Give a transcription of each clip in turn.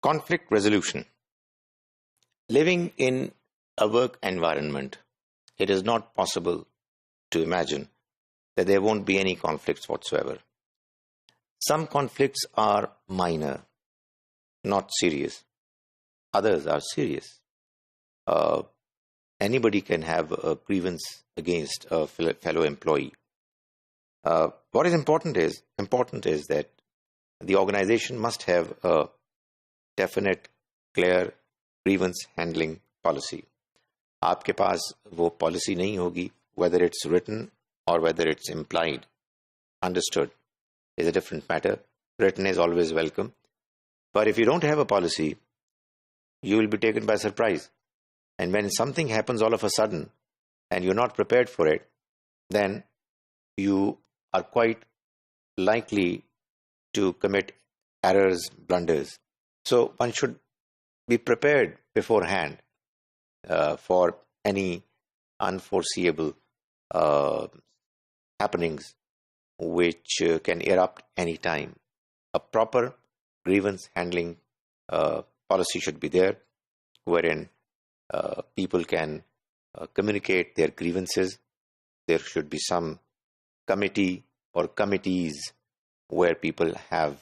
Conflict resolution. Living in a work environment, it is not possible to imagine that there won't be any conflicts whatsoever. Some conflicts are minor, not serious. Others are serious. Uh, Anybody can have a grievance against a fellow employee. What is important is that the organization must have a definite, clear grievance handling policy. आपके पास वो policy नहीं होगी, whether it's written or whether it's implied. Understood is a different matter. Written is always welcome. But if you don't have a policy, you will be taken by surprise. And when something happens all of a sudden and you're not prepared for it, then you are quite likely to commit errors, blunders. So one should be prepared beforehand for any unforeseeable happenings which can erupt any time. A proper grievance handling policy should be there, wherein people can communicate their grievances. There should be some committee or committees where people have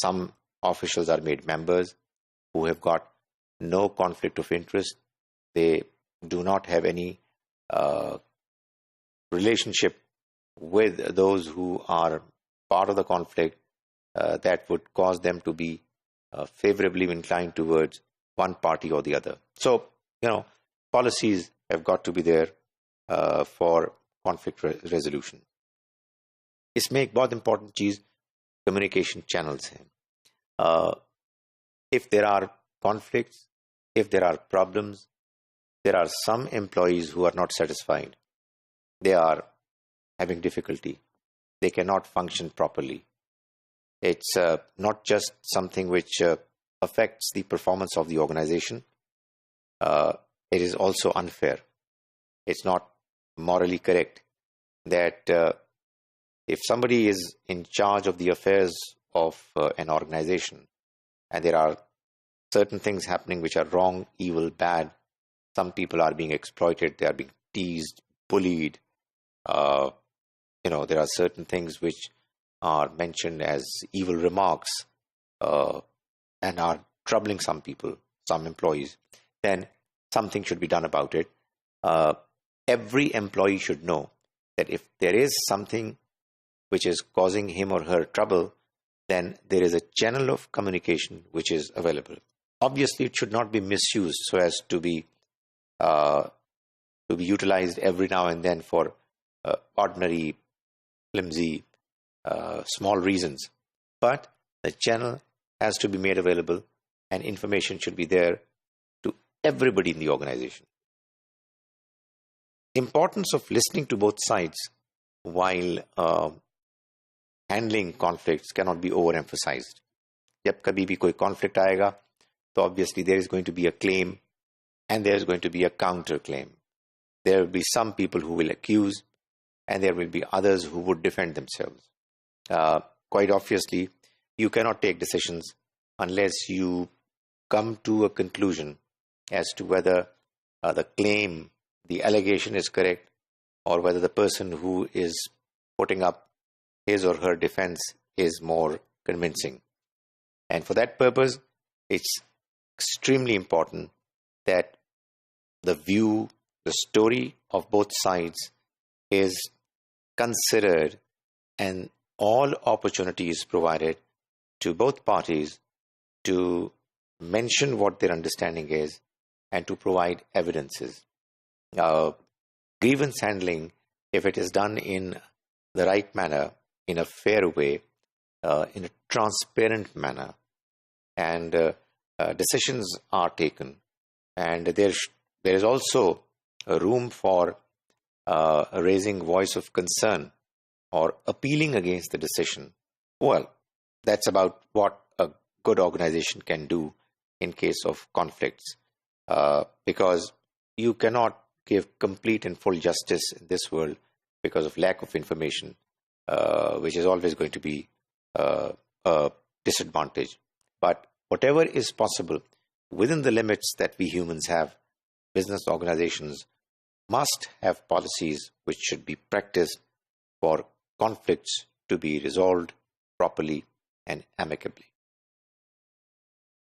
some officials are made members who have got no conflict of interest. They do not have any relationship with those who are part of the conflict that would cause them to be favorably inclined towards one party or the other. So, policies have got to be there for conflict resolution. इसमें एक बहुत important चीज communication channels हैं. If there are conflicts, if there are problems, there are some employees who are not satisfied. They are having difficulty. They cannot function properly. It's not just something which affects the performance of the organization. It is also unfair. It's not morally correct that if somebody is in charge of the affairs of an organization and there are certain things happening which are wrong, evil, bad, some people are being exploited, they are being teased, bullied, there are certain things which are mentioned as evil remarks and are troubling some people, some employees, then something should be done about it. Every employee should know that if there is something which is causing him or her trouble, then there is a channel of communication which is available. Obviously, it should not be misused so as to be utilized every now and then for ordinary, flimsy, small reasons. But the channel has to be made available and information should be there to everybody in the organization. Importance of listening to both sides while handling conflicts cannot be overemphasized. जब कभी भी कोई conflict आएगा, तो obviously there is going to be a claim and there is going to be a counter claim. There will be some people who will accuse and there will be others who would defend themselves. Quite obviously, you cannot take decisions unless you come to a conclusion as to whether the claim, the allegation is correct, or whether the person who is putting up his or her defense is more convincing. And for that purpose, it's extremely important that the view, the story of both sides is considered and all opportunities provided to both parties to mention what their understanding is and to provide evidences. Grievance handling, if it is done in the right manner, in a fair way, in a transparent manner, and decisions are taken, and there is also a room for raising voice of concern or appealing against the decision. Well, that's about what a good organization can do in case of conflicts, because you cannot give complete and full justice in this world because of lack of information, which is always going to be a disadvantage. But whatever is possible within the limits that we humans have, business organizations must have policies which should be practiced for conflicts to be resolved properly and amicably.